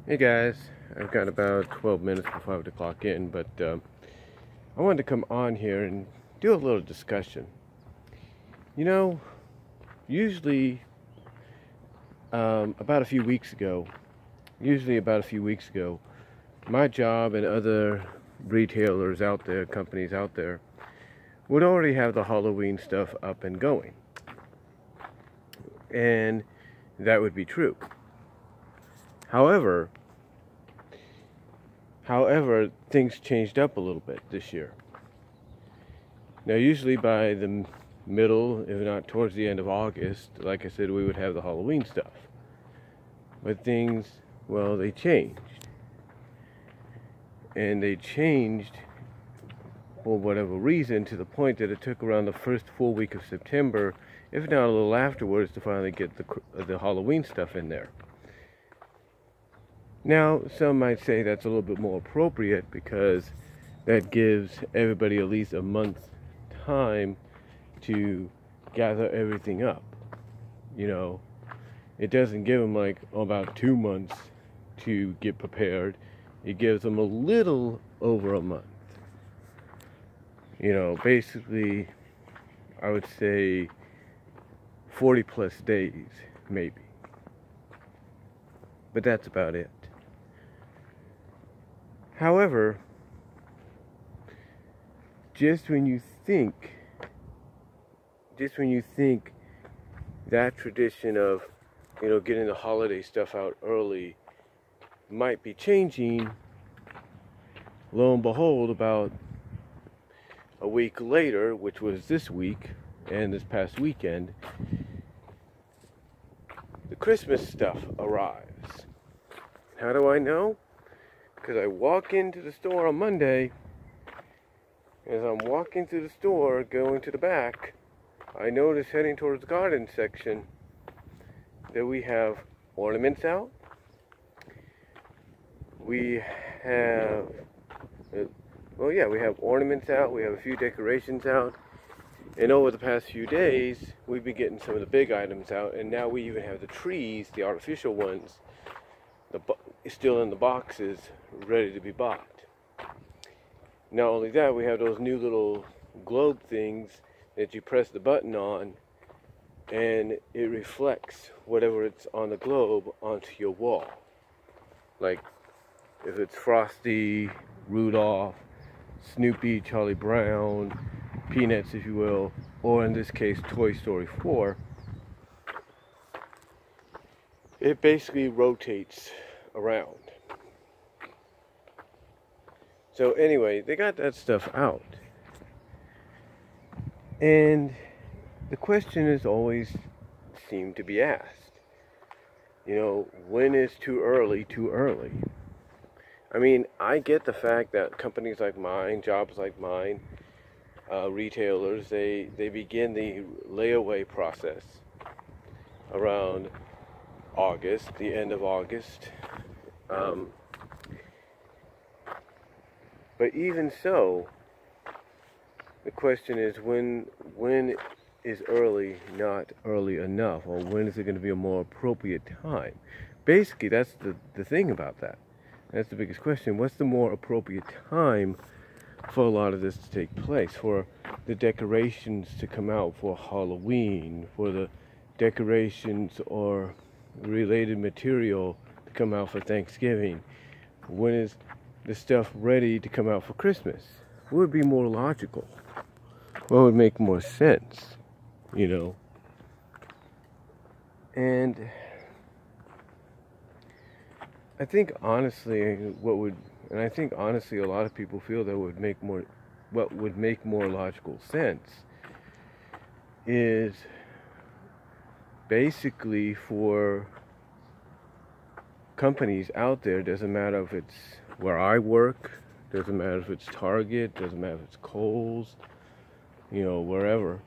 Hey guys, I've got about 12 minutes before I have to clock in, but I wanted to come on here and do a little discussion. You know, usually about a few weeks ago, my job and other retailers out there, companies out there, would already have the Halloween stuff up and going. And that would be true. However, things changed up a little bit this year. Now, usually by the middle, if not towards the end of August, like I said, we would have the Halloween stuff. But things, well, they changed. And they changed for whatever reason to the point that it took around the first full week of September, if not a little afterwards, to finally get the Halloween stuff in there. Now, some might say that's a little bit more appropriate because that gives everybody at least a month's time to gather everything up. You know, it doesn't give them like about 2 months to get prepared. It gives them a little over a month. You know, basically, I would say 40 plus days, maybe. But that's about it. However, just when you think that tradition of, you know, getting the holiday stuff out early might be changing, lo and behold, about a week later, which was this week and this past weekend, the Christmas stuff arrives. How do I know? Because I walk into the store on Monday. As I'm walking through the store, going to the back, I notice heading towards the garden section that we have ornaments out. We have, we have ornaments out. We have a few decorations out. And over the past few days, we've been getting some of the big items out. And now we even have the trees, the artificial ones, still in the boxes, ready to be bought. Not only that, we have those new little globe things that you press the button on and it reflects whatever it's on the globe onto your wall. Like if it's Frosty, Rudolph, Snoopy, Charlie Brown, Peanuts if you will, or in this case Toy Story 4, it basically rotates around. So anyway, they got that stuff out. And the question is always seemed to be asked. You know, when is too early too early? I mean, I get the fact that companies like mine, jobs like mine, retailers, they begin the layaway process around August, the end of August. But even so, the question is when is early not early enough, or when is it going to be a more appropriate time? Basically, that's the thing about that. That's the biggest question. What's the more appropriate time for a lot of this to take place? For the decorations to come out for Halloween, for the decorations or related material to come out for Thanksgiving? When is the stuff ready to come out for Christmas? What would be more logical? What would make more sense? You know? And I think honestly, a lot of people feel that what would make more logical sense is basically for companies out there, doesn't matter if it's where I work, doesn't matter if it's Target, doesn't matter if it's Kohl's, you know, wherever,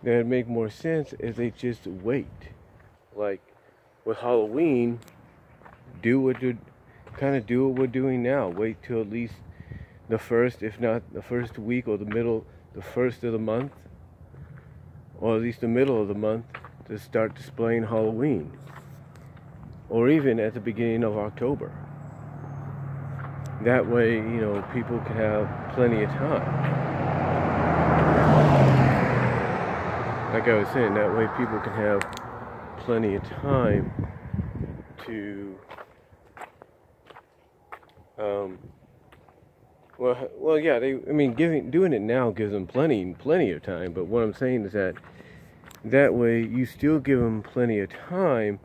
that'd make more sense if they just wait. Like with Halloween, do what we're doing now. Wait till at least the first, if not the first week or the first of the month, or at least the middle of the month, to start displaying Halloween. or even at the beginning of October. That way, you know, people can have plenty of time. Like I was saying, that way people can have plenty of time to, well, yeah. Doing it now gives them plenty of time. But what I'm saying is that way you still give them plenty of time,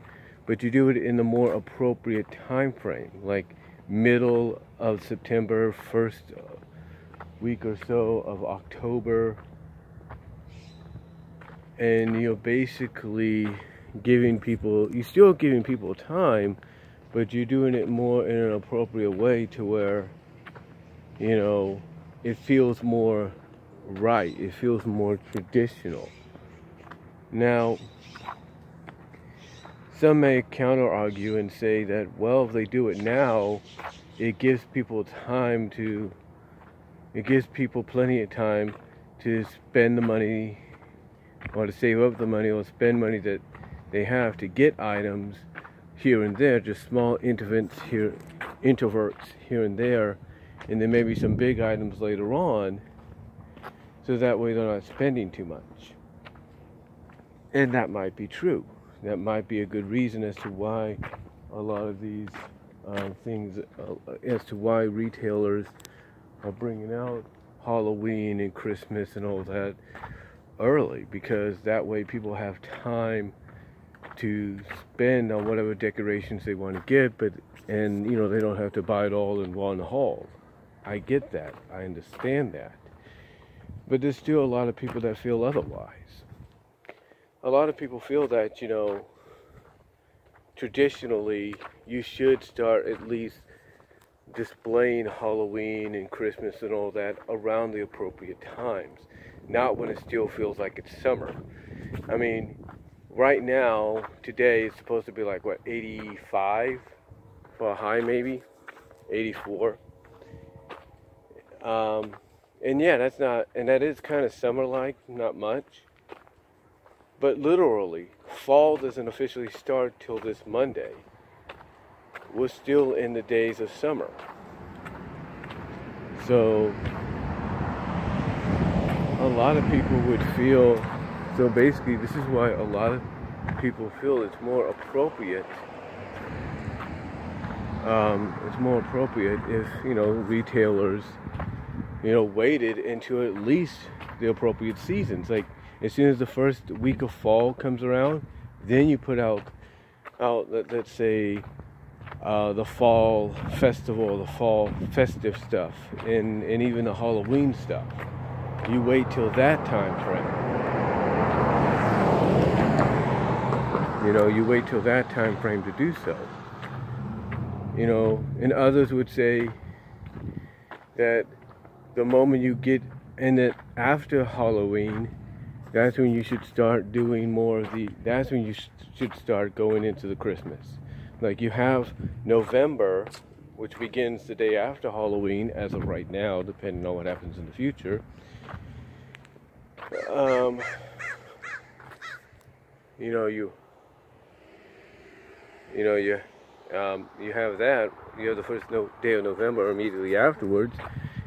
but you do it in the more appropriate time frame, like middle of September, first week or so of October. And you're basically you're still giving people time, but you're doing it more in an appropriate way to where, you know, it feels more right. It feels more traditional. Now, some may counter argue and say that, well, if they do it now, it gives people plenty of time to spend the money, or to save up the money, or spend money that they have to get items here and there, just small interverts here and there, and then maybe some big items later on, so that way they're not spending too much. And that might be true. That might be a good reason as to why a lot of these as to why retailers are bringing out Halloween and Christmas and all that early, because that way people have time to spend on whatever decorations they want to get, and you know, they don't have to buy it all in one haul. I get that. I understand that. But there's still a lot of people that feel otherwise. A lot of people feel that, you know, traditionally you should start at least displaying Halloween and Christmas and all that around the appropriate times, not when it still feels like it's summer. I mean, right now, today is supposed to be like, what, 85 for a high, maybe 84. And yeah, that is kind of summer-like, not much. But literally, fall doesn't officially start till this Monday. We're still in the days of summer. So a lot of people would feel, so basically this is why a lot of people feel it's more appropriate. It's more appropriate if, you know, retailers, you know, waited into at least the appropriate seasons. Like, as soon as the first week of fall comes around, then you put out let's say, the fall festival, the fall festive stuff, and even the Halloween stuff. You wait till that time frame. You know, you wait till that time frame to do so. You know, and others would say that the moment you get in it after Halloween, that's when you should start doing that's when you should start going into the Christmas. Like, you have November, which begins the day after Halloween, as of right now, depending on what happens in the future. You have that. You have the first day of November immediately afterwards,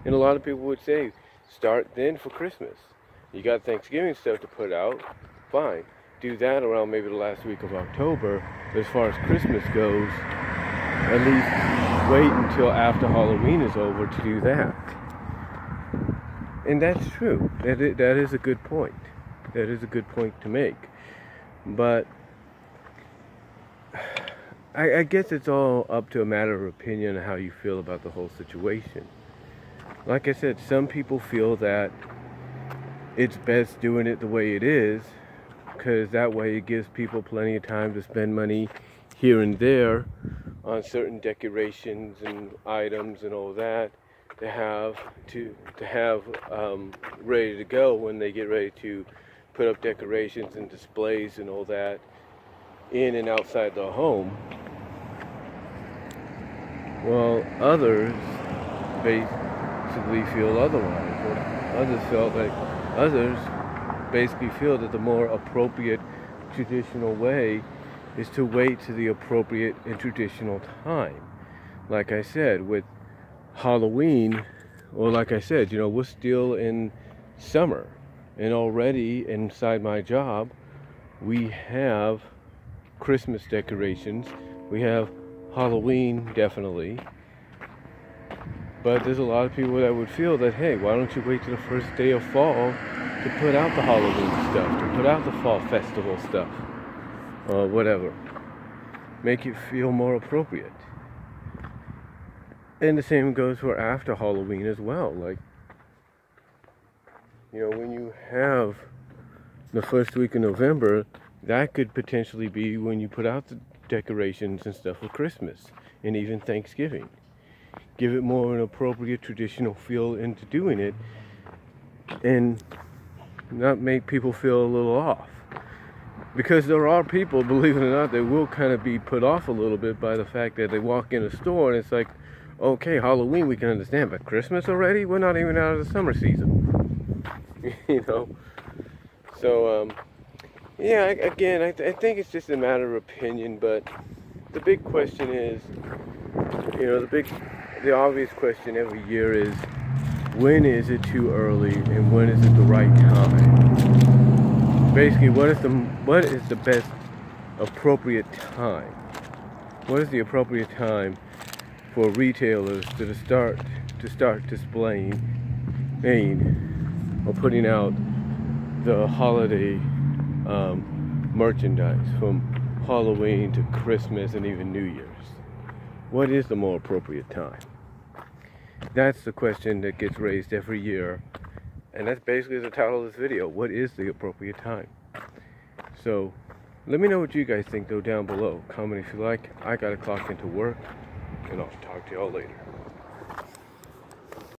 and a lot of people would say, start then for Christmas. You got Thanksgiving stuff to put out, fine. Do that around maybe the last week of October. But as far as Christmas goes, at least wait until after Halloween is over to do that. And that's true. That is a good point. That is a good point to make. But I guess it's all up to a matter of opinion how you feel about the whole situation. Like I said, some people feel that it's best doing it the way it is, because that way it gives people plenty of time to spend money here and there on certain decorations and items and all that to have ready to go when they get ready to put up decorations and displays and all that in and outside their home. Well, others basically feel otherwise. Others basically feel that the more appropriate traditional way is to wait to the appropriate and traditional time. Like I said, with Halloween, or like I said, you know, we're still in summer, and already inside my job we have Christmas decorations, we have Halloween definitely, but there's a lot of people that would feel that, hey, why don't you wait till the first day of fall to put out the Halloween stuff, to put out the fall festival stuff, or whatever, make it feel more appropriate. And the same goes for after Halloween as well. Like, you know, when you have the first week of November, that could potentially be when you put out the decorations and stuff for Christmas and even Thanksgiving. Give it more of an appropriate traditional feel into doing it, and not make people feel a little off. Because there are people, believe it or not, that will kind of be put off a little bit by the fact that they walk in a store and it's like, okay, Halloween we can understand, but Christmas already? We're not even out of the summer season. You know? So, yeah, again, I think it's just a matter of opinion, but the big question is, you know, the obvious question every year is, when is it too early and when is it the right time? Basically, what is the best appropriate time? What is the appropriate time for retailers to start displaying or putting out the holiday merchandise from Halloween to Christmas and even New Year's? What is the more appropriate time? That's the question that gets raised every year, and that's basically the title of this video. What is the appropriate time? So let me know what you guys think though down below. Comment if you like. I gotta clock into work, and I'll talk to y'all later.